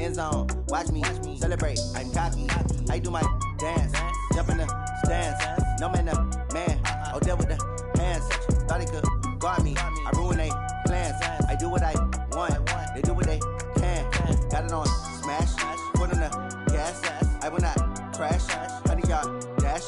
end zone. Watch me celebrate. I'm cocky. I do my dance. Jump in the stands. No man, man. Oh, there with the hands. Thought he could guard me. I ruin they plans. I do what I want. They do what they can. Got it on smash. Put on the gas. I will not crash. 100-yard dash.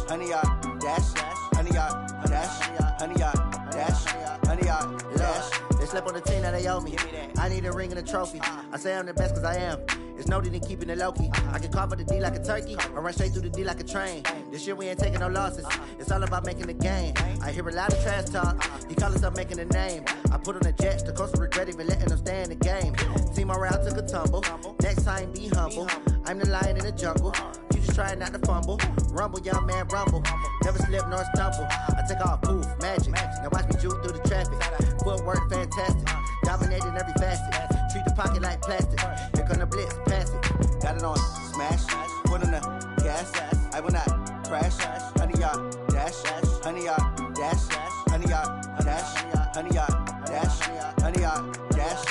100-yard dash. 100-yard dash. 100-yard dash. 100-yard dash. They slept on the team that they owe me. I need a ring and a trophy. I say I'm the best cause I am. It's noted in keeping it low-key. I can carve up the D like a turkey or run straight through the D like a train. This year we ain't taking no losses. It's all about making the game. I hear a lot of trash talk. He call himself making a name. I put on the Jets. The coach will regret even letting them stay in the game. Team morale took a tumble. Next time be humble. I'm the lion in the jungle. You just trying not to fumble. Rumble, young man, rumble. Never slip nor stumble. I take off, poof, magic. Now watch me juke through the traffic. Footwork fantastic. Dominating every facet. Treat the pocket like plastic. Here come the blitz, pass it. Got it on smash. Put on the gas. I will not crash. 100-yard dash. 100-yard dash. 100-yard dash. 100-yard dash. 100-yard dash.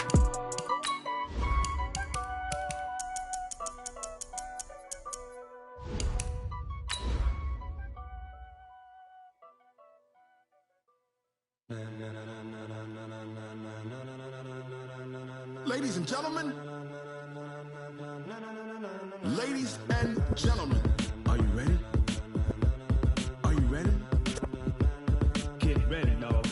Ladies and gentlemen, ladies and gentlemen, are you ready? Are you ready? Get ready, dog.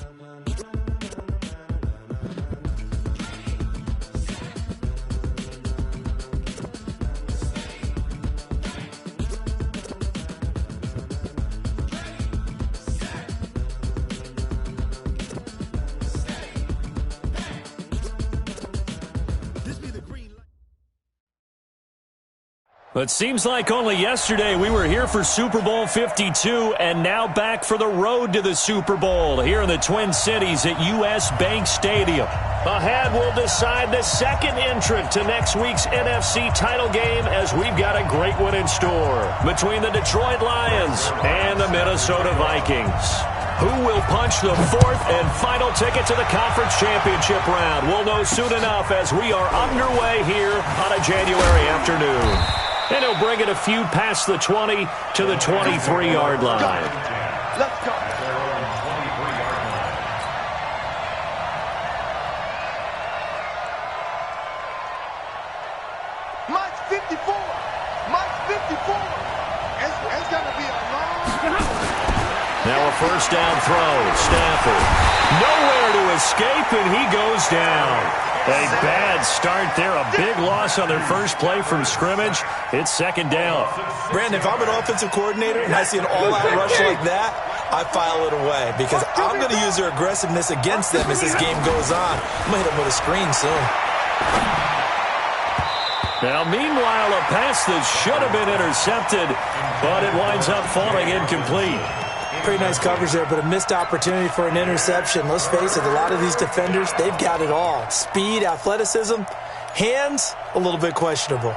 It seems like only yesterday we were here for Super Bowl 52 and now back for the road to the Super Bowl here in the Twin Cities at US Bank Stadium. Ahead, we'll decide the second entrant to next week's NFC title game as we've got a great one in store between the Detroit Lions and the Minnesota Vikings. Who will punch the fourth and final ticket to the conference championship round? We'll know soon enough as we are underway here on a January afternoon. And he'll bring it a few past the 20 to the 23-yard line. Let's go. Mike's 54. Mike's 54. It's going to be a long. Now a first down throw. Stafford. Nowhere to escape, and he goes down. A bad start there. A big loss on their first play from scrimmage. It's second down. Brandon, if I'm an offensive coordinator and I see an all-out rush like that, I file it away because I'm going to use their aggressiveness against them as this game goes on. I'm going to hit them with a screen soon. Now, meanwhile, a pass that should have been intercepted, but it winds up falling incomplete. Pretty nice coverage there, but a missed opportunity for an interception. Let's face it, a lot of these defenders, they've got it all. Speed, athleticism, hands, a little bit questionable.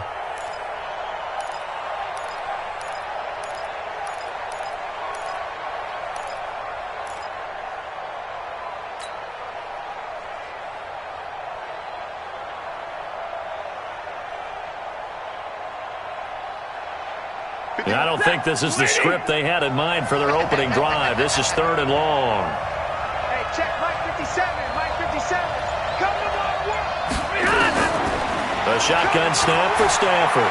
I don't think this is the script they had in mind for their opening drive. This is third and long. Hey, check Mike 57. Mike 57. Come to my work. A shotgun snap for Stafford.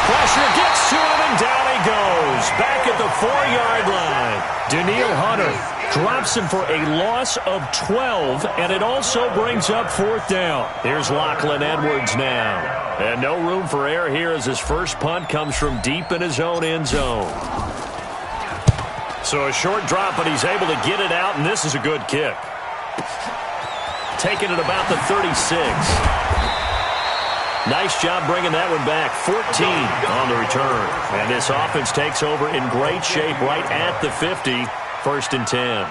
Pressure gets to him, and down he goes. Back at the 4-yard line. Danielle Hunter drops him for a loss of 12, and it also brings up fourth down. Here's Lachlan Edwards now. And no room for error here as his first punt comes from deep in his own end zone. So a short drop, but he's able to get it out, and this is a good kick. Taking it about the 36. Nice job bringing that one back. 14 on the return. And this offense takes over in great shape right at the 50. First and 10.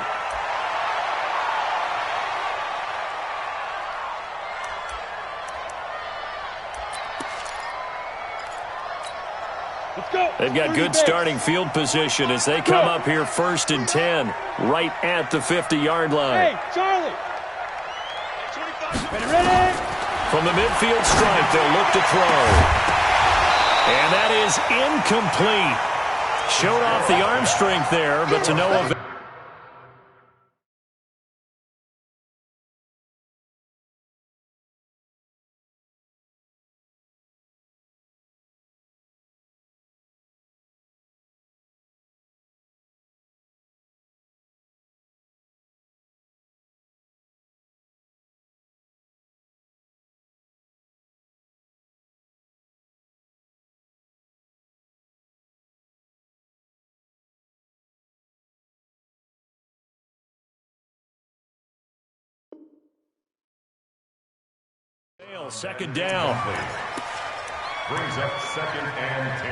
They've got good starting field position as they come up here first and 10 right at the 50-yard line. Hey, Charlie. Ready. From the midfield stripe, they'll look to throw. And that is incomplete. Showed off the arm strength there, but to no avail. Second down. Brings up 2nd and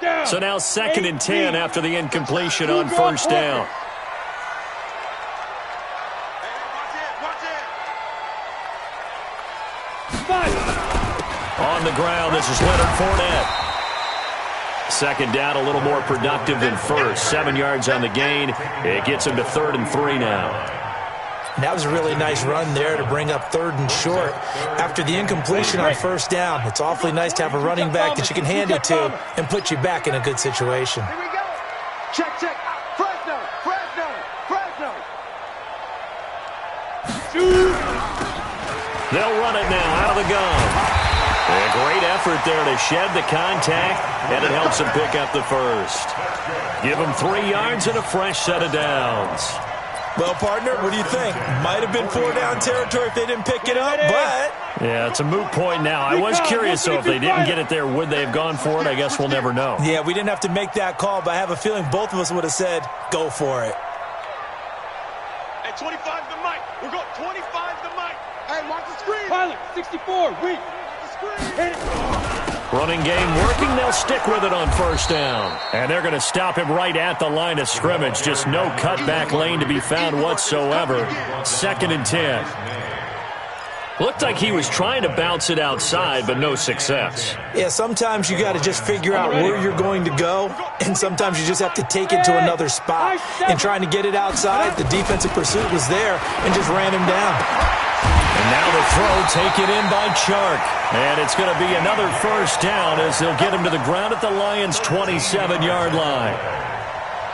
10. So now 2nd and 10 after the incompletion on first down. On the ground, this is Leonard Fournette. Second down, a little more productive than first. 7 yards on the gain. It gets him to 3rd and 3 now. That was a really nice run there to bring up 3rd and short. After the incompletion on first down, it's awfully nice to have a running back that you can hand it to and put you back in a good situation. Here we go. Check, check. Fresno, Fresno, Fresno. They'll run it now out of the gun. A great effort there to shed the contact, and it helps him pick up the first. Give him 3 yards and a fresh set of downs. Well, partner, what do you think? Might have been 4-down territory if they didn't pick it up, but... Yeah, it's a moot point now. I was curious, so if they didn't get it there, would they have gone for it? I guess we'll never know. Yeah, we didn't have to make that call, but I have a feeling both of us would have said, go for it. Hey, 25 the mic. We're going 25 the mic. Hey, watch the screen. Pilot, 64, weak. Running game working. They'll stick with it on first down. And they're going to stop him right at the line of scrimmage. Just no cutback lane to be found whatsoever. 2nd and 10. Looked like he was trying to bounce it outside, but no success. Yeah, sometimes you got to just figure out where you're going to go, and sometimes you just have to take it to another spot. And trying to get it outside, the defensive pursuit was there and just ran him down. And now the throw taken in by Chark. And it's going to be another first down as they'll get him to the ground at the Lions' 27-yard line.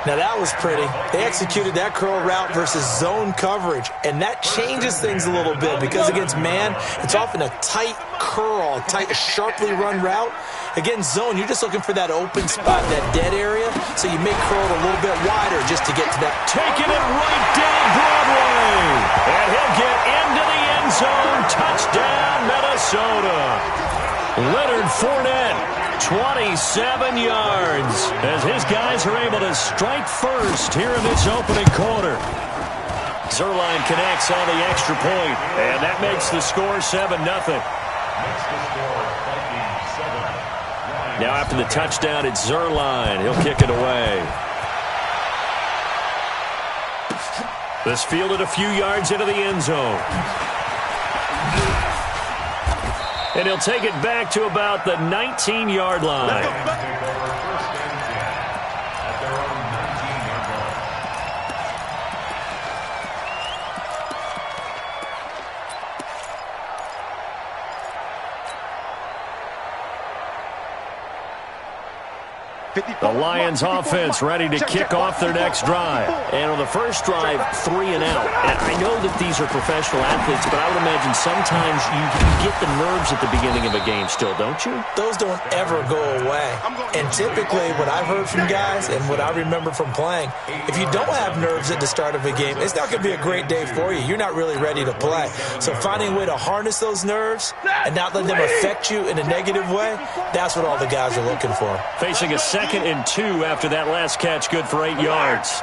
Now that was pretty. They executed that curl route versus zone coverage, and that changes things a little bit because against man, it's often a tight curl, tight, sharply run route. Against zone, you're just looking for that open spot, that dead area, so you may curl it a little bit wider just to get to that. Taking it right down Broadway, and he'll get into the end zone. Touchdown, Minnesota. Leonard Fournette, 27 yards, as his guys are able to strike first here in this opening quarter. Zerline connects on the extra point, and that makes the score 7-0. Now after the touchdown, it's Zerline. He'll kick it away. This fielded a few yards into the end zone. And he'll take it back to about the 19-yard line. The Lions offense ready to kick off their next drive. And on the first drive, 3 and out. And I know that these are professional athletes, but I would imagine sometimes you get the nerves at the beginning of a game still, don't you? Those don't ever go away. And typically what I've heard from guys and what I remember from playing, if you don't have nerves at the start of a game, it's not going to be a great day for you. You're not really ready to play. So finding a way to harness those nerves and not let them affect you in a negative way, that's what all the guys are looking for. Facing a 2nd and 2 after that last catch, good for 8 yards.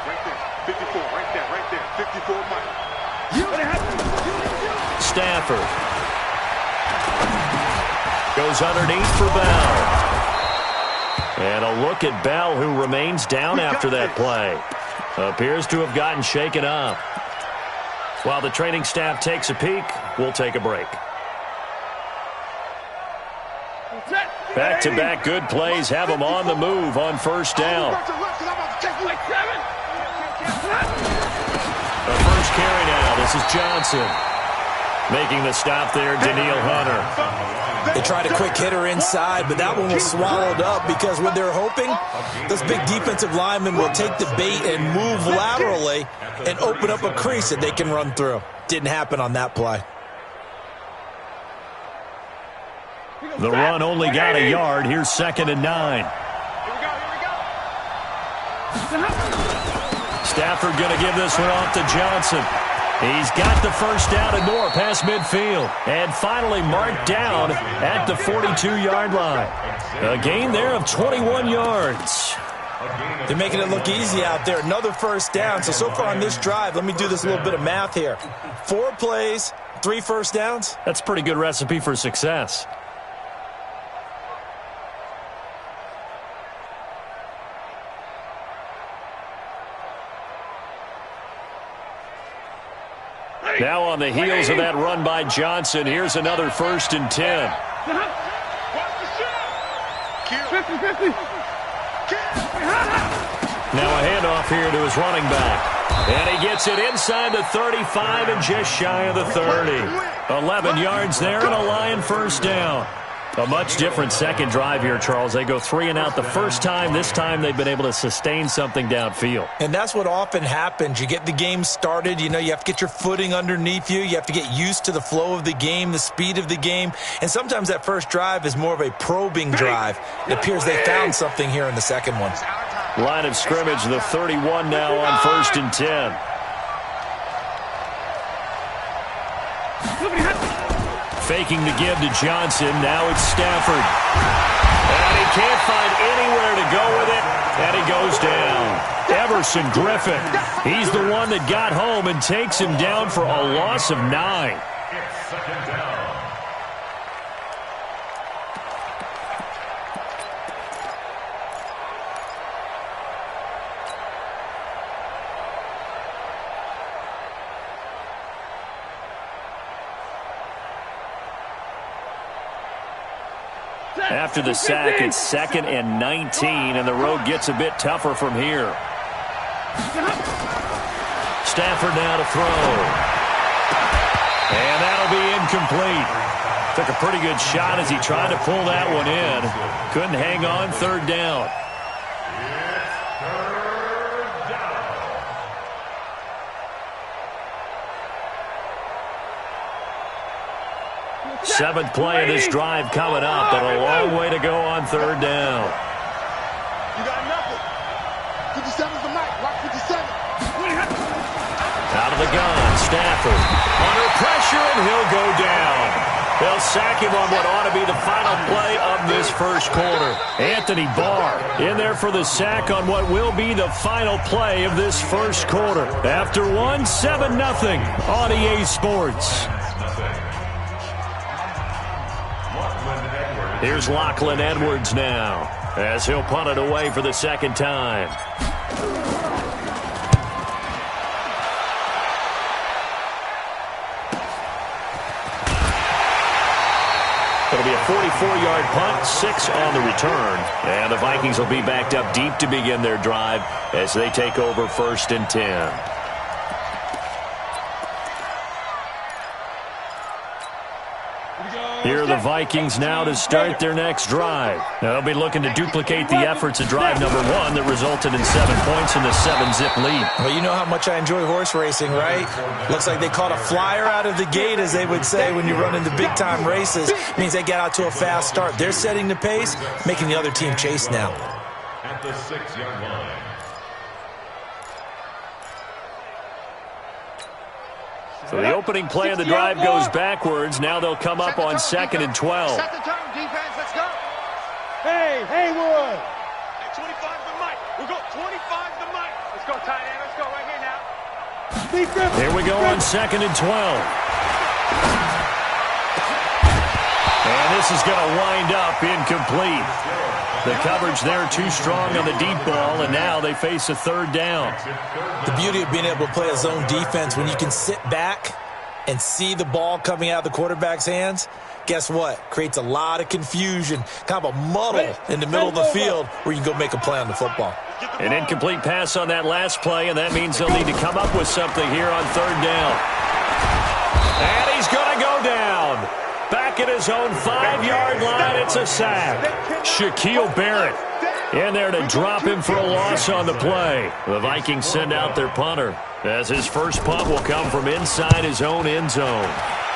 Right there, 54, right there, 54 Mike. Stafford goes underneath for Bell. And a look at Bell, who remains down after that play. Appears to have gotten shaken up. While the training staff takes a peek, we'll take a break. Back-to-back good plays have them on the move on first down. The first carry now. This is Johnson. Making the stop there, Daniil Hunter. They tried a quick hitter inside, but that one was swallowed up because what they're hoping, those big defensive linemen will take the bait and move laterally and open up a crease that they can run through. Didn't happen on that play. The run only got a yard. Here's 2nd and 9. Stafford going to give this one off to Johnson. He's got the first down and more past midfield. And finally marked down at the 42-yard line. A gain there of 21 yards. They're making it look easy out there. Another first down. So far on this drive, let me do this little bit of math here. 4 plays, 3 first downs. That's a pretty good recipe for success. Now on the heels of that run by Johnson, here's another 1st and 10. Now a handoff here to his running back. And he gets it inside the 35 and just shy of the 30. 11 yards there and a Lion first down. A much different second drive here, Charles. They go 3 and out the first time. This time they've been able to sustain something downfield. And that's what often happens. You get the game started. You know, you have to get your footing underneath you. You have to get used to the flow of the game, the speed of the game. And sometimes that first drive is more of a probing drive. It appears they found something here in the second one. Line of scrimmage, the 31 now on 1st and 10. Faking the give to Johnson. Now it's Stafford. And he can't find anywhere to go with it. And he goes down. Everson Griffin. He's the one that got home and takes him down for a loss of 9. It's 2nd down. After the sack, it's 2nd and 19, and the road gets a bit tougher from here. Stafford now to throw. And that'll be incomplete. Took a pretty good shot as he tried to pull that one in. Couldn't hang on, 3rd down. Seventh play of this drive coming up, but a long way to go on 3rd down. You got nothing. 57's the mic. Watch 57. Out of the gun, Stafford. Under pressure, and he'll go down. They'll sack him on what ought to be the final play of this first quarter. Anthony Barr in there for the sack on what will be the final play of this first quarter. After one, 7-0 on EA Sports. Here's Lachlan Edwards now, as he'll punt it away for the 2nd time. It'll be a 44-yard punt, 6 on the return. And the Vikings will be backed up deep to begin their drive as they take over 1st and 10. Here are the Vikings now to start their next drive. Now they'll be looking to duplicate the efforts of drive number 1 that resulted in 7 points in the 7-zip lead. Well, you know how much I enjoy horse racing, right? Looks like they caught a flyer out of the gate, as they would say when you run into big-time races. Means they get out to a fast start. They're setting the pace, making the other team chase now. At the 6-yard line. So the opening play of the drive goes backwards. Now they'll come up on 2nd and 12. Set the tone, defense. Let's go. Hey, Haywood. Hey, 25 the mic. We'll go 25 the mic. Let's go, tight end. Let's go right here now. Here we go on 2nd and 12. And this is going to wind up incomplete. The coverage there too strong on the deep ball, and now they face a third down. The beauty of being able to play a zone defense when you can sit back and see the ball coming out of the quarterback's hands, guess what? Creates a lot of confusion, kind of a muddle in the middle of the field where you can go make a play on the football. An incomplete pass on that last play, and that means they'll need to come up with something here on third down. And he's going to go down. Back at his own 5-yard line, it's a sack. Shaquille Barrett in there to drop him for a loss on the play. The Vikings send out their punter, as his first punt will come from inside his own end zone.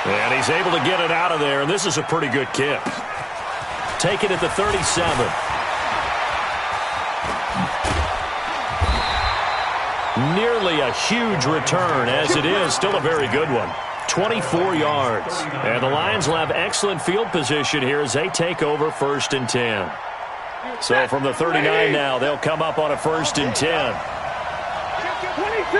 And he's able to get it out of there, and this is a pretty good kick. Take it at the 37. Nearly a huge return, as it is still a very good one. 24 yards. And the Lions will have excellent field position here as they take over 1st and 10. So from the 39 now, they'll come up on a 1st and 10. 22!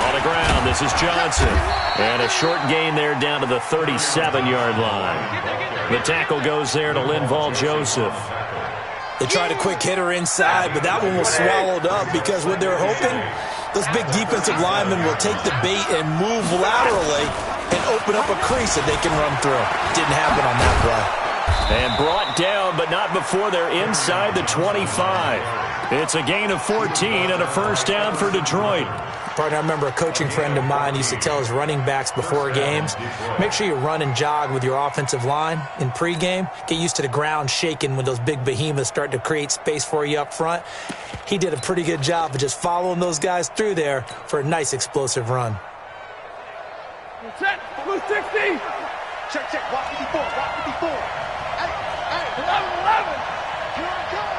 On the ground, this is Johnson. And a short gain there down to the 37-yard line. The tackle goes there to Linval Joseph. They tried a quick hitter inside, but that one was swallowed up because what they're hoping, those big defensive linemen will take the bait and move laterally and open up a crease that they can run through. Didn't happen on that play. And brought down, but not before they're inside the 25. It's a gain of 14 and a first down for Detroit. Partner, I remember a coaching friend of mine used to tell his running backs before games, make sure you run and jog with your offensive line in pregame. Get used to the ground shaking when those big behemoths start to create space for you up front. He did a pretty good job of just following those guys through there for a nice explosive run. Set, blue 60! Check, walk 54, walk 54. Hey, 11. Here I come.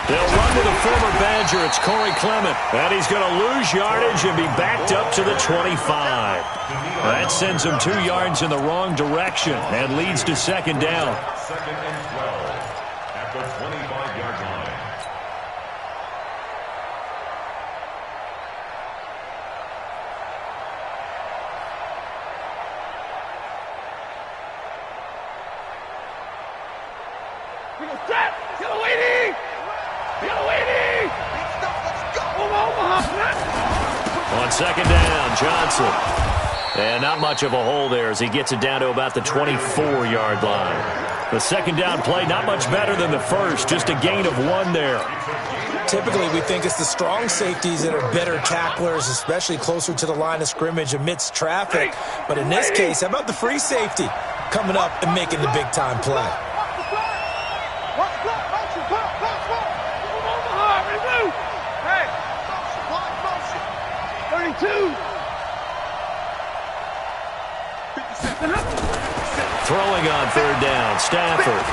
They'll run with a former Badger. It's Corey Clement. And he's going to lose yardage and be backed up to the 25. That sends him 2 yards in the wrong direction and leads to 2nd down. 2nd and 12 at the 25-yard line. We go set! Get a waiting! On 2nd down, Johnson. And not much of a hole there as he gets it down to about the 24-yard line. The 2nd down play, not much better than the first, just a gain of 1 there. Typically, we think it's the strong safeties that are better tacklers, especially closer to the line of scrimmage amidst traffic. But in this case, how about the free safety coming up and making the big-time play? 32. Throwing on 3rd down, Stafford.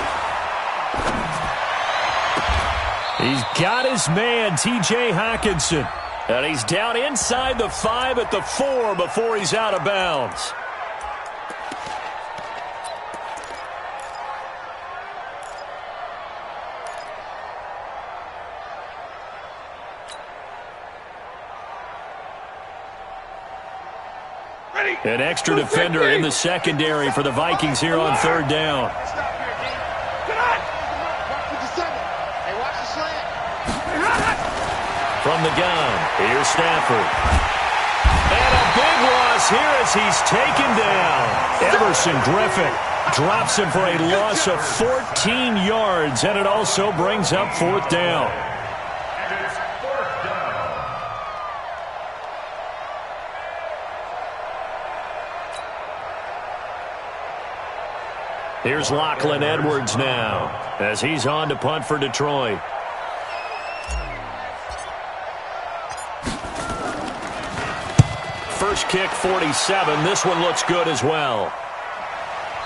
He's got his man, T.J. Hockenson. And he's down inside the 5 at the 4 before he's out of bounds. An extra defender in the secondary for the Vikings here on 3rd down. From the gun, here's Stafford. And a big loss here as he's taken down. Everson Griffin drops him for a loss of 14 yards, and it also brings up 4th down. Here's Lachlan Edwards now as he's on to punt for Detroit. First kick, 47. This one looks good as well.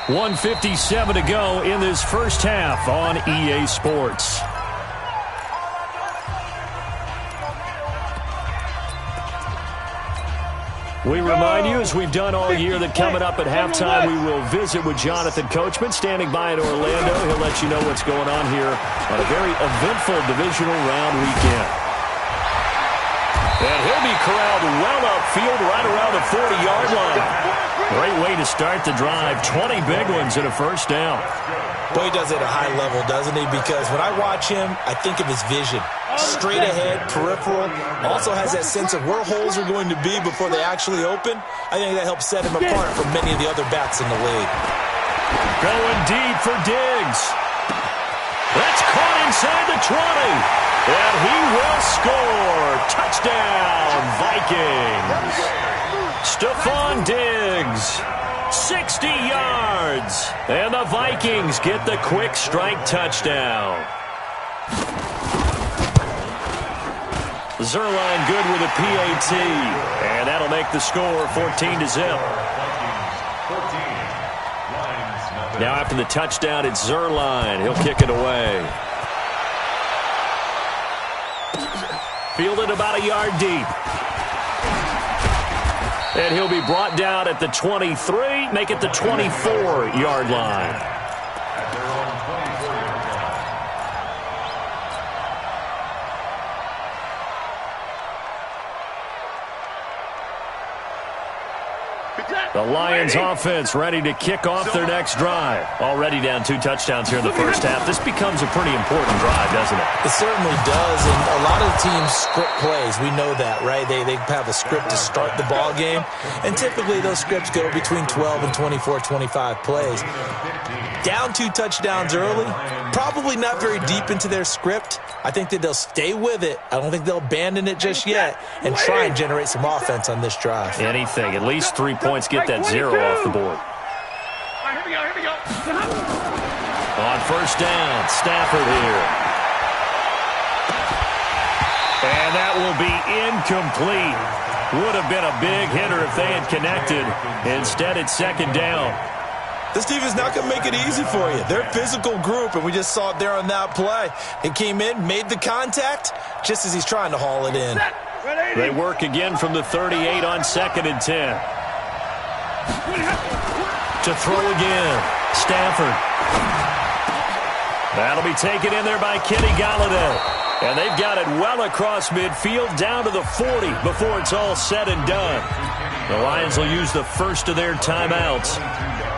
1:57 to go in this first half on EA Sports. We remind you, as we've done all year, that coming up at halftime, we will visit with Jonathan Coachman, standing by in Orlando. He'll let you know what's going on here on a very eventful divisional round weekend. And he'll be corralled well upfield right around the 40-yard line. Great way to start the drive. 20 big ones and a first down. Boy, he does it at a high level, doesn't he? Because when I watch him, I think of his vision. Straight ahead, peripheral. Also has that sense of where holes are going to be before they actually open. I think that helps set him apart from many of the other backs in the league. Going deep for Diggs. That's caught inside the 20. And he will score. Touchdown, Vikings. Stephon Diggs. 60 yards. And the Vikings get the quick strike touchdown. Zerline good with a PAT. And that'll make the score 14-0. Now after the touchdown, it's Zerline. He'll kick it away. Fielded about a yard deep. And he'll be brought down at the 23, make it the 24-yard line. The Lions offense ready to kick off their next drive. Already down 2 touchdowns here in the first half. This becomes a pretty important drive, doesn't it? It certainly does, and a lot of the teams script plays. We know that, right? They have a script to start the ball game, and typically those scripts go between 12 and 24, 25 plays. Down 2 touchdowns early, probably not very deep into their script. I think that they'll stay with it. I don't think they'll abandon it just yet and try and generate some offense on this drive. Anything. At least 3 points. Get that 0 off the board. Here we go. On first down, Stafford here. And that will be incomplete. Would have been a big hitter if they had connected. Instead, it's second down. This defense is not going to make it easy for you. They're a physical group, and we just saw it there on that play. It came in, made the contact, just as he's trying to haul it in. They work again from the 38 on 2nd and 10. To throw again, Stafford. That'll be taken in there by Kenny Golladay. And they've got it well across midfield down to the 40 before it's all said and done. The Lions will use the first of their timeouts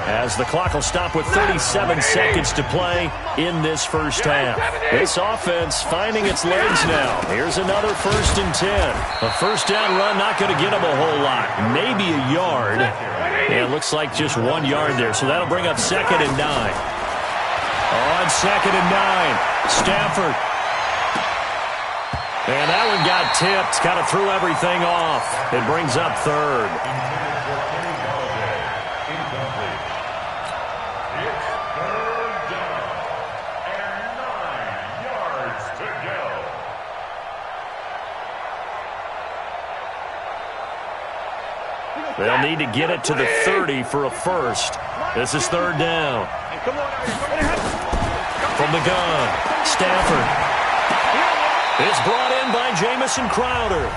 as the clock will stop with 37 seconds to play in this first half. This offense finding its legs now. Here's another 1st and 10. A first down run not going to get them a whole lot. Maybe a yard. And it looks like just 1 yard there. So that'll bring up 2nd and 9. On 2nd and 9, Stafford. And that one got tipped. Kind of threw everything off. It brings up 3rd. They'll need to get it to the 30 for a first. This is 3rd down. From the gun, Stafford. It's brought in by Jamison Crowder.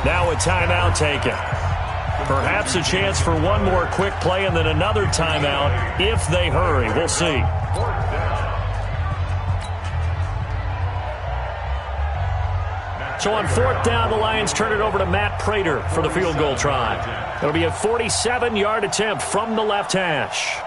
Now a timeout taken. Perhaps a chance for one more quick play and then another timeout if they hurry. We'll see. So on 4th down, the Lions turn it over to Matt Prater for the field goal try. It'll be a 47-yard attempt from the left hash.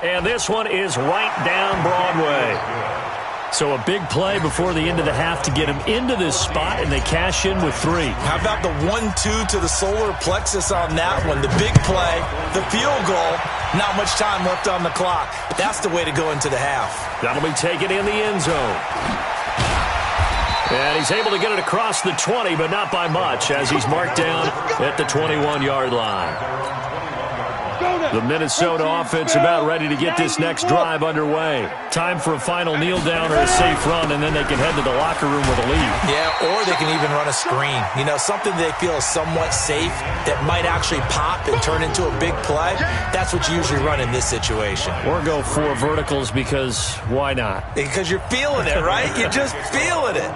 And this one is right down Broadway. So a big play before the end of the half to get him into this spot, and they cash in with 3. How about the 1-2 to the solar plexus on that one? The big play, the field goal, not much time left on the clock. That's the way to go into the half. That'll be taken in the end zone. And he's able to get it across the 20, but not by much, as he's marked down at the 21-yard line. The Minnesota offense about ready to get this next drive underway. Time for a final kneel down or a safe run, and then they can head to the locker room with a lead. Yeah, or they can even run a screen. You know, something they feel is somewhat safe that might actually pop and turn into a big play. That's what you usually run in this situation. Or go 4 verticals because why not? Because you're feeling it, right? You're just feeling it.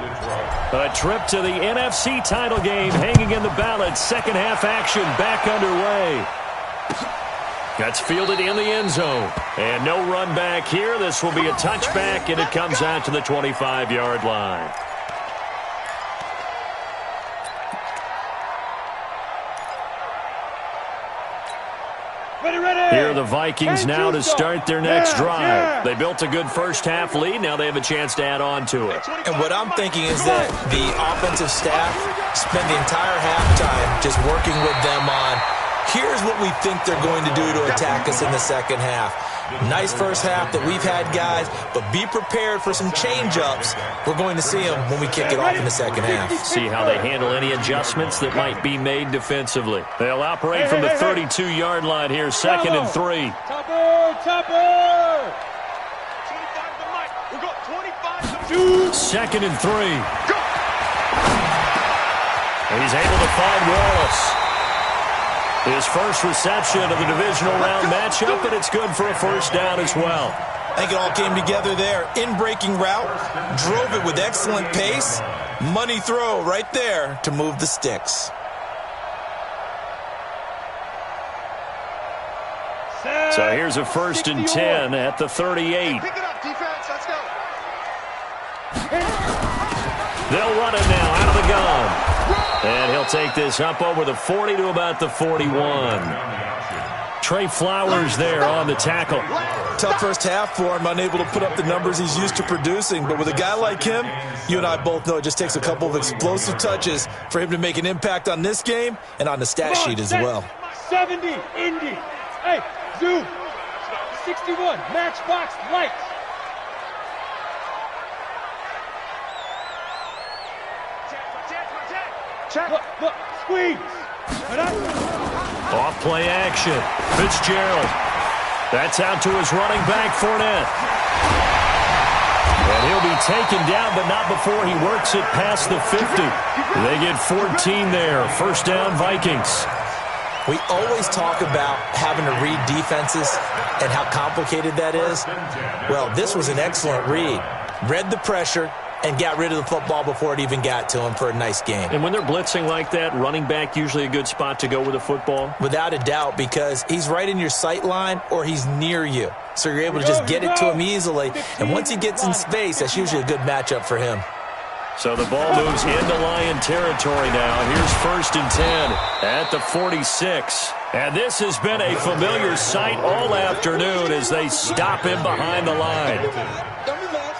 A trip to the NFC title game hanging in the balance. Second half action back underway. That's fielded in the end zone. And no run back here. This will be a touchback, and it comes out to the 25-yard line. Here are the Vikings now to start their next drive. They built a good first-half lead. Now they have a chance to add on to it. And what I'm thinking is that the offensive staff spent the entire halftime just working with them on, here's what we think they're going to do to attack us in the second half. Nice first half that we've had, guys, but be prepared for some change-ups. We're going to see them when we kick it off in the second half. See how they handle any adjustments that might be made defensively. They'll operate from the 32-yard line here, 2nd and 3. Topper! 2nd and 3. He's able to find Wallace. His first reception of the divisional round matchup, and it's good for a first down as well. I think it all came together there. In-breaking route, drove it with excellent pace. Money throw right there to move the sticks. So here's a 1st and 10 at the 38. Pick it up, defense. Let's go. They'll run it now out of the gun. And he'll take this up over the 40 to about the 41. Trey Flowers there on the tackle. Tough first half for him, unable to put up the numbers he's used to producing. But with a guy like him, you and I both know it just takes a couple of explosive touches for him to make an impact on this game and on the stat sheet as well. 70, Indy. Hey, Zoom. 61, matchbox lights. Look, squeeze. Off play action. Fitzgerald. That's out to his running back, Fournette. And he'll be taken down, but not before he works it past the 50. They get 14 there. First down, Vikings. We always talk about having to read defenses and how complicated that is. Well, this was an excellent read. Read the pressure and got rid of the football before it even got to him for a nice game. And when they're blitzing like that, running back usually a good spot to go with the football? Without a doubt, because he's right in your sight line or he's near you. So you're able to just get it to him easily. And once he gets in space, that's usually a good matchup for him. So the ball moves into Lion territory now. Here's 1st and 10 at the 46. And this has been a familiar sight all afternoon as they stop him behind the line.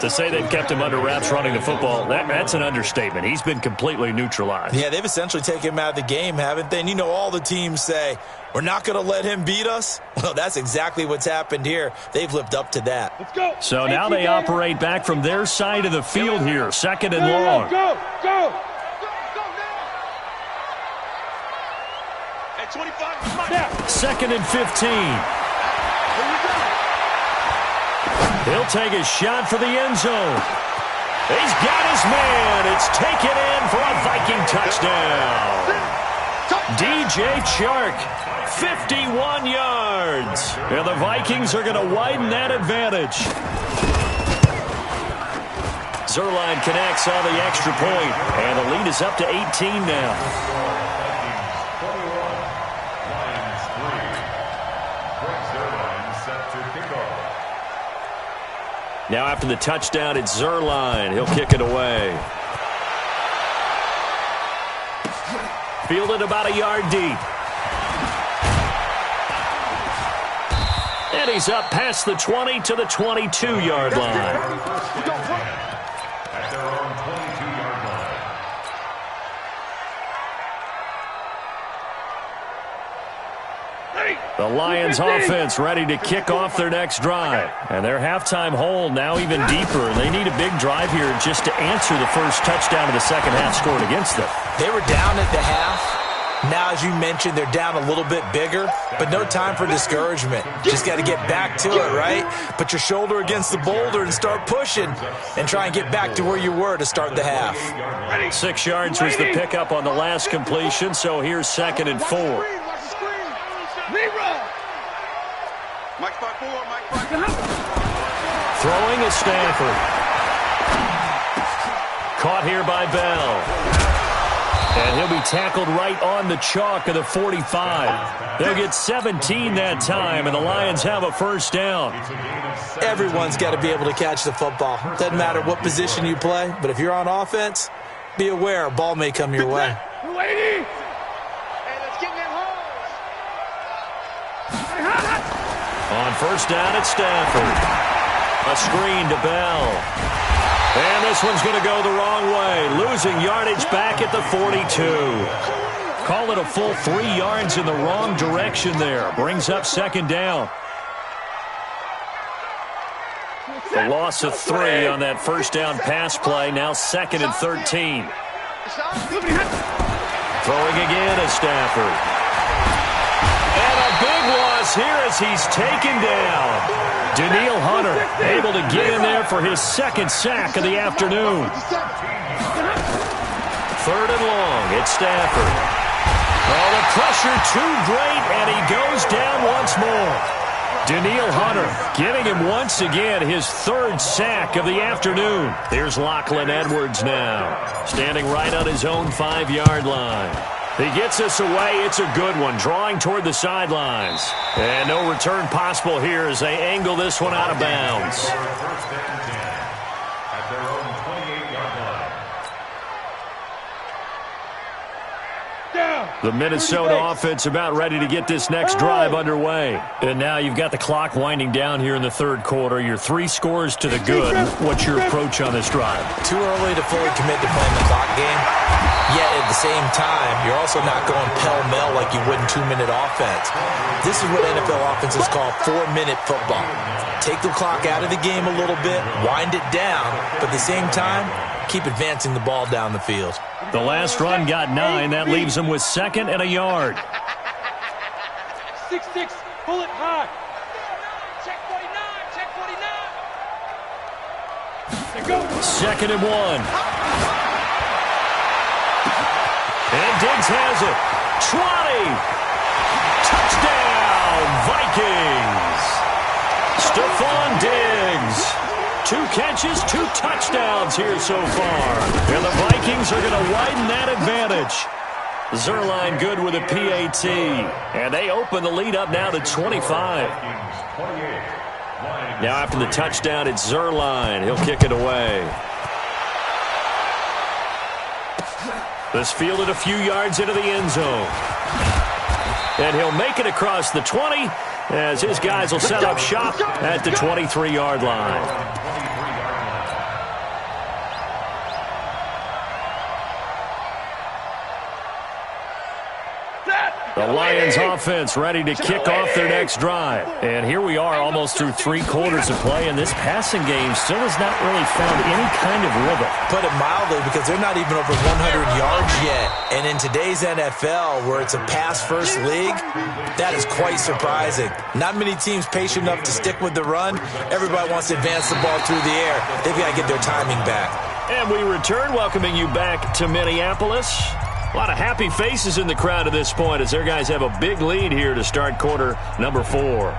To say they've kept him under wraps running the football, that's an understatement. He's been completely neutralized. Yeah, they've essentially taken him out of the game, haven't they? And you know all the teams say, we're not going to let him beat us. Well, that's exactly what's happened here. They've lived up to that. Let's go. So now they operate back from their side of the field here. 2nd and long. Go. At 25. 2nd and 15. He'll take a shot for the end zone. He's got his man. It's taken in for a Viking touchdown. DJ Chark, 51 yards. And the Vikings are going to widen that advantage. Zerline connects on the extra point, and the lead is up to 18 now. Now after the touchdown, it's Zerline. He'll kick it away. Fielded about a yard deep. And he's up past the 20 to the 22-yard line. At their own 22-yard line. The Lions offense ready to kick off their next drive. And their halftime hole now even deeper. They need a big drive here just to answer the first touchdown of the second half scored against them. They were down at the half. Now, as you mentioned, they're down a little bit bigger, but no time for discouragement. Just got to get back to it, right? Put your shoulder against the boulder and start pushing and try and get back to where you were to start the half. 6 yards was the pickup on the last completion, so here's 2nd and 4. Mike 5-4, Mike 5. Throwing is Stanford. Caught here by Bell. And he'll be tackled right on the chalk of the 45. They'll get 17 that time, and the Lions have a first down. Everyone's got to be able to catch the football. Doesn't matter what position you play, but if you're on offense, be aware a ball may come your way. Hey, let's get in that hole. On first down, it's Stafford. A screen to Bell. And this one's going to go the wrong way. Losing yardage back at the 42. Call it a full 3 yards in the wrong direction there. Brings up second down. The loss of 3 on that first down pass play. Now 2nd and 13. Throwing again is Stafford. And a big loss here as he's taken down. Danielle Hunter able to get in there for his 2nd sack of the afternoon. 3rd and long. It's Stafford. Oh, the pressure too great, and he goes down once more. Danielle Hunter giving him once again his 3rd sack of the afternoon. Here's Lachlan Edwards now, standing right on his own 5-yard line. He gets us away. It's a good one, drawing toward the sidelines. And no return possible here as they angle this one out of bounds. At their own 28-yard line. The Minnesota offense about ready to get this next drive underway. And now you've got the clock winding down here in the 3rd quarter. You're 3 scores to the good. What's your approach on this drive? Too early to fully commit to playing the clock game. Yet at the same time, you're also not going pell-mell like you would in 2-minute offense. This is what NFL offenses call 4-minute football. Take the clock out of the game a little bit, wind it down, but at the same time, keep advancing the ball down the field. The last run got 9. That leaves them with 2nd and a yard. 6-6, pull it high. Check 49, check 49. Go. 2nd and 1. And Diggs has it. 20. Touchdown, Vikings. Stephon Diggs. 2 catches, 2 touchdowns here so far. And the Vikings are going to widen that advantage. Zerline good with a PAT. And they open the lead up now to 25. Now after the touchdown, it's Zerline. He'll kick it away. This fielded a few yards into the end zone. And he'll make it across the 20 as his guys will set up shop at the 23-yard line. The Lions offense ready to kick off their next drive. And here we are almost through 3 quarters of play, and this passing game still has not really found any kind of rhythm. Put it mildly, because they're not even over 100 yards yet. And in today's NFL, where it's a pass-first league, that is quite surprising. Not many teams patient enough to stick with the run. Everybody wants to advance the ball through the air. They've got to get their timing back. And we return, welcoming you back to Minneapolis. A lot of happy faces in the crowd at this point as their guys have a big lead here to start quarter number 4.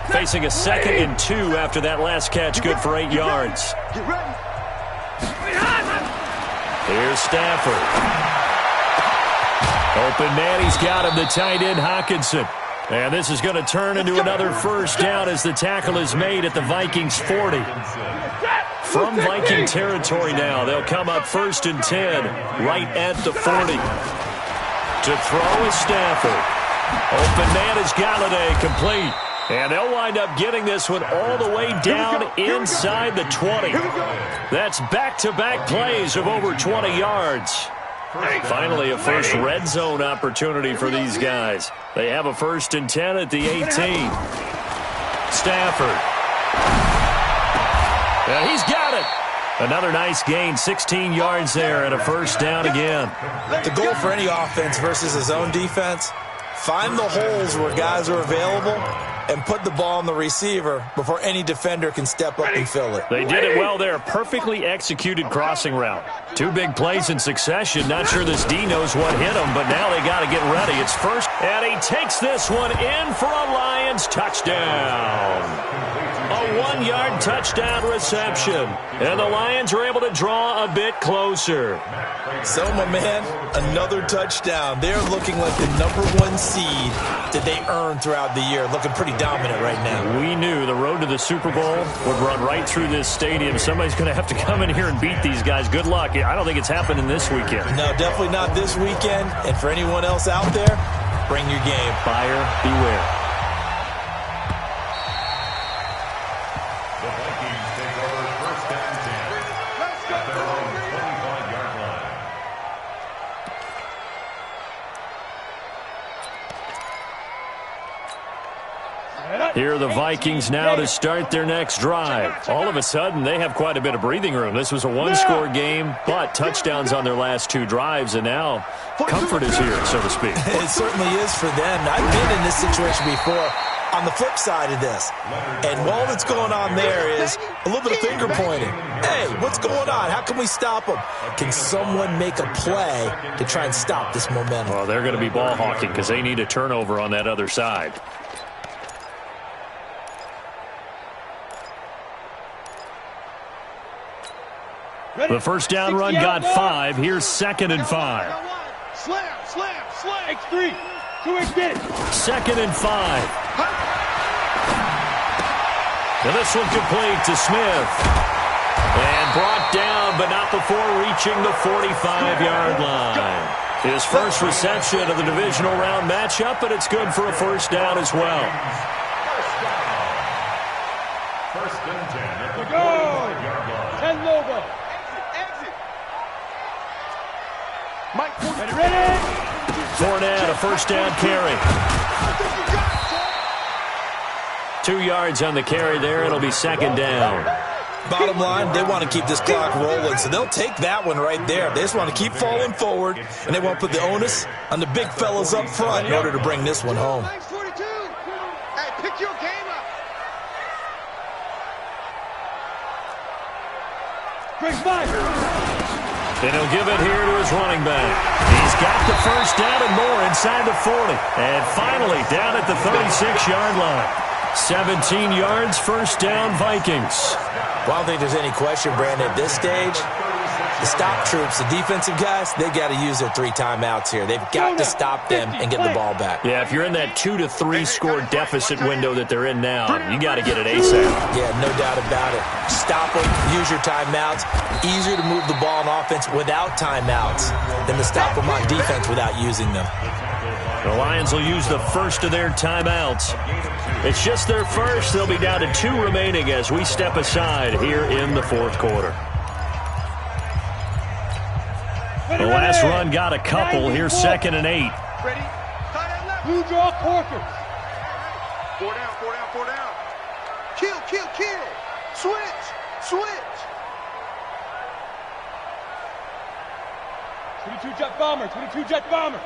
Facing a 2nd and 2 after that last catch, good for 8 yards. Here's Stafford. Open man, he's got him, the tight end Hockenson. And this is going to turn into another first down as the tackle is made at the Vikings 40. From Viking territory now, they'll come up 1st and 10 right at the 40. To throw is Stafford. Open man is Galladay, complete. And they'll wind up getting this one all the way down inside the 20. That's back-to-back plays of over 20 yards. Finally, a first red zone opportunity for these guys. They have a 1st and 10 at the 18. Stafford. And he's got it. Another nice gain, 16 yards there and a first down again. The goal for any offense versus a zone defense, find the holes where guys are available and put the ball on the receiver before any defender can step up and fill it. They did it well there. Perfectly executed crossing route. 2 big plays in succession. Not sure this D knows what hit him, but now they got to get ready. It's first, and he takes this one in for a Lions touchdown. A 15-yard touchdown reception. And the Lions are able to draw a bit closer. So, my man, another touchdown. They're looking like the #1 seed that they earned throughout the year. Looking pretty dominant right now. We knew the road to the Super Bowl would run right through this stadium. Somebody's going to have to come in here and beat these guys. Good luck. I don't think it's happening this weekend. No, definitely not this weekend. And for anyone else out there, bring your game. Buyer beware. The Vikings take over first and 10 at their own 25-yard line. Here are the Vikings now to start their next drive. All of a sudden, they have quite a bit of breathing room. This was a one-score game, but touchdowns on their last 2 drives, and now comfort is here, so to speak. It certainly is for them. I've been in this situation before on the flip side of this. And all that's going on there is a little bit of finger pointing. Hey, what's going on? How can we stop them? Can someone make a play to try and stop this momentum? Well, they're going to be ball hawking because they need a turnover on that other side. The first down run got 5. Here's 2nd and 5. Slam. X3. 2X, get it. 2nd and 5. Now this one complete to Smith. And brought down, but not before reaching the 45-yard line. His first reception of the divisional round matchup, but it's good for a first down as well. First and 10 at the Go. 45-yard line. 10 logo. Exit. Mike, ready? Fournette, a first down carry. 2 yards on the carry there. It'll be 2nd down. Bottom line, they want to keep this clock rolling, so they'll take that one right there. They just want to keep falling forward, and they want to put the onus on the big fellas up front in order to bring this one home. Hey, pick your game up. Great fight. And he'll give it here to his running back. He's got the first down and more inside the 40. And finally down at the 36-yard line. 17 yards, first down, Vikings. Well, I don't think there's any question, Brandon, at this stage, the stop troops, the defensive guys, they got to use their 3 timeouts here. They've got to stop them and get the ball back. Yeah, if you're in that 2 to 3 score deficit window that they're in now, you got to get it ASAP. Yeah, no doubt about it. Stop them, use your timeouts. Easier to move the ball on offense without timeouts than to stop them on defense without using them. The Lions will use the first of their timeouts. It's just their first. They'll be down to 2 remaining as we step aside here in the 4th quarter. The last run got a couple. Here's 2nd and 8. Ready? Blue draw Corker. 4 down. Kill. Switch. 22 jet bomber.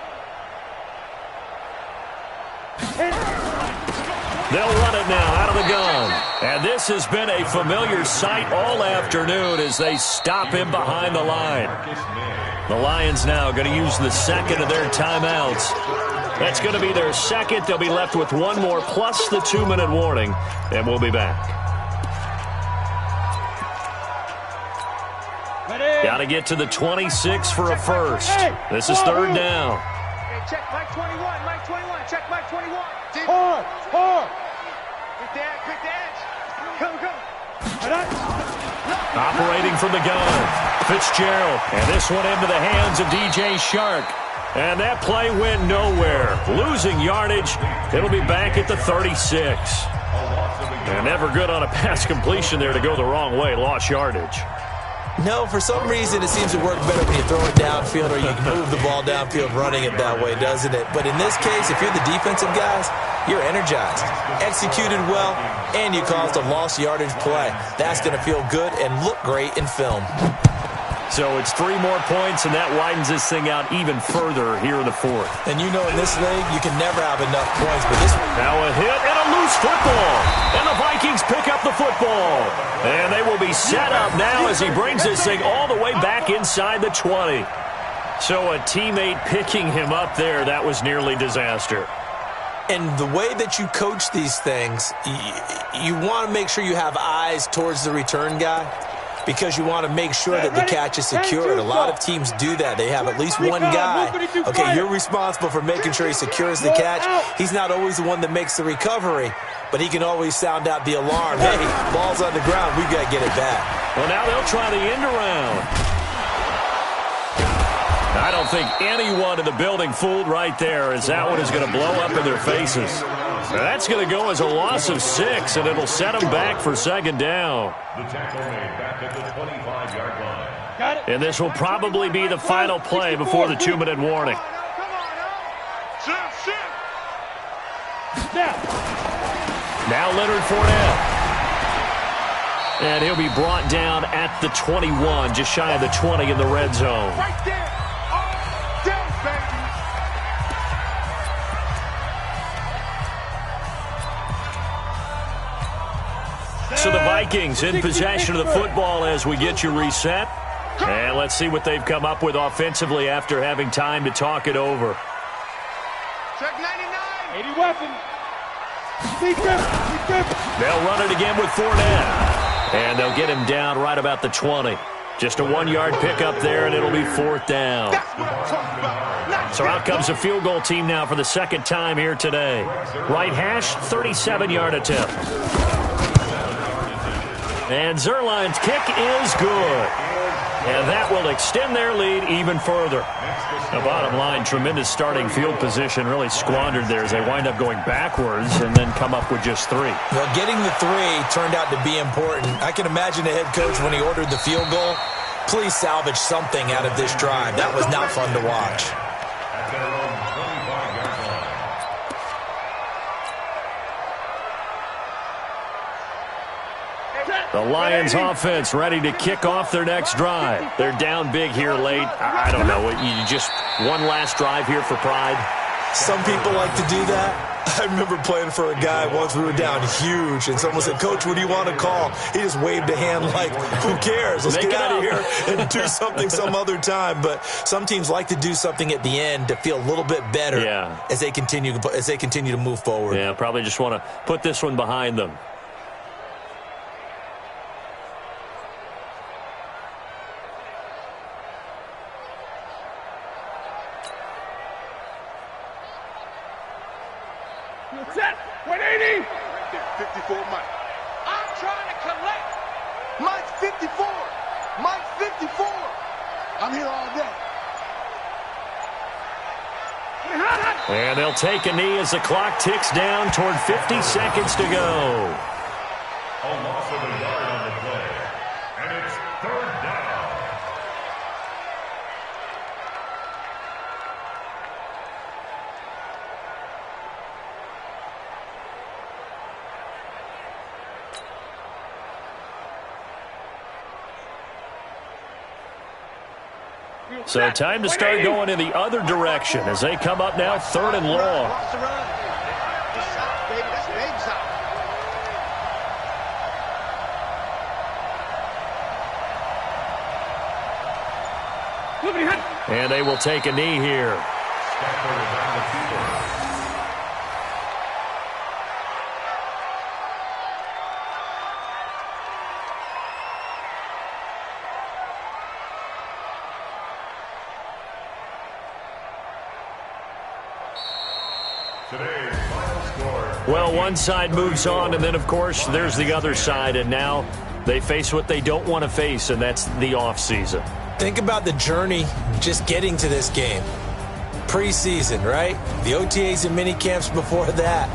They'll run it now out of the gun. And this has been a familiar sight all afternoon as they stop him behind the line. The Lions now going to use the 2nd of their timeouts. That's going to be their 2nd. They'll be left with 1 more plus the 2-minute warning. And we'll be back. Got to get to the 26 for a first. This is 3rd down. Hey, check Mike 21. Check Mike 21. Hard. Quick edge. Come. Operating from the gun. Fitzgerald. And this one into the hands of DJ Shark. And that play went nowhere. Losing yardage. It'll be back at the 36. And never good on a pass completion there to go the wrong way. Lost yardage. No, for some reason it seems to work better when you throw it downfield or you can move the ball downfield running it that way, doesn't it? But in this case, if you're the defensive guys, you're energized, executed well, and you caused a lost yardage play. That's going to feel good and look great in film. So it's 3 more points, and that widens this thing out even further here in the 4th. And you know in this league, you can never have enough points, but this one... Now a hit and a loose football. And the Vikings pick up the football. And they will be set up now as he brings this thing all the way back inside the 20. So a teammate picking him up there, that was nearly disaster. And the way that you coach these things, you want to make sure you have eyes towards the return guy because you want to make sure that the catch is secured. A lot of teams do that. They have at least one guy. Okay, you're responsible for making sure he secures the catch. He's not always the one that makes the recovery, but he can always sound out the alarm. Hey, ball's on the ground. We've got to get it back. Well, now they'll try the end around. I don't think anyone in the building fooled right there, as that one is going to blow up in their faces. So that's going to go as a loss of 6, and it'll set them back for second down. The tackle made back at the 25-yard line. Got it. And this will probably be the final play before the 2-minute warning. Now Leonard Fournette. And he'll be brought down at the 21, just shy of the 20 in the red zone. Right there. Down, baby. So the Vikings in possession of the football as we get you reset. And let's see what they've come up with offensively after having time to talk it over. Check 99. 80 weapons. They'll run it again with Fournette. And they'll get him down right about the 20. Just a 1-yard pickup there, and it'll be 4th down. That's what I'm talking about. So out comes the field goal team now for the second time here today. Right hash, 37-yard attempt. And Zerline's kick is good. And that will extend their lead even further. The bottom line, tremendous starting field position, really squandered there as they wind up going backwards and then come up with just 3. Well, getting the 3 turned out to be important. I can imagine the head coach when he ordered the field goal. Please salvage something out of this drive. That was not fun to watch. At their own 25-yard line. The Lions offense ready to kick off their next drive. They're down big here late. I don't know. You just one last drive here for pride? Some people like to do that. I remember playing for a guy once. We were down huge, and someone said, "Coach, what do you want to call?" He just waved a hand like, "Who cares? Let's get out of here and do something some other time." But some teams like to do something at the end to feel a little bit better as they continue to move forward. Yeah, probably just want to put this one behind them. Set. 180. 54, Mike. I'm trying to collect. Mike's 54. Mike's 54. I'm here all day. And they'll take a knee as the clock ticks down toward 50 seconds to go. A loss of a yard on the play. And it's 3rd down. So time to start going in the other direction as they come up now 3rd and long. And they will take a knee here. Stafford is on the field. Today's final score. Well, one side moves on, and then, of course, there's the other side, and now they face what they don't want to face, and that's the offseason. Think about the journey just getting to this game. Preseason, right? The OTAs and mini camps before that.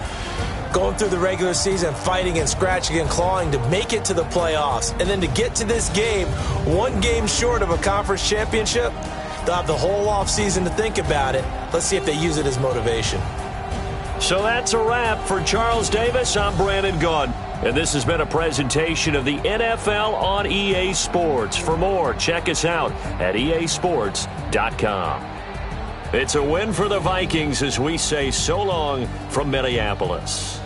Going through the regular season, fighting and scratching and clawing to make it to the playoffs. And then to get to this game, one game short of a conference championship, they'll have the whole offseason to think about it. Let's see if they use it as motivation. So that's a wrap. For Charles Davis, I'm Brandon Gaudin. And this has been a presentation of the NFL on EA Sports. For more, check us out at easports.com. It's a win for the Vikings as we say so long from Minneapolis.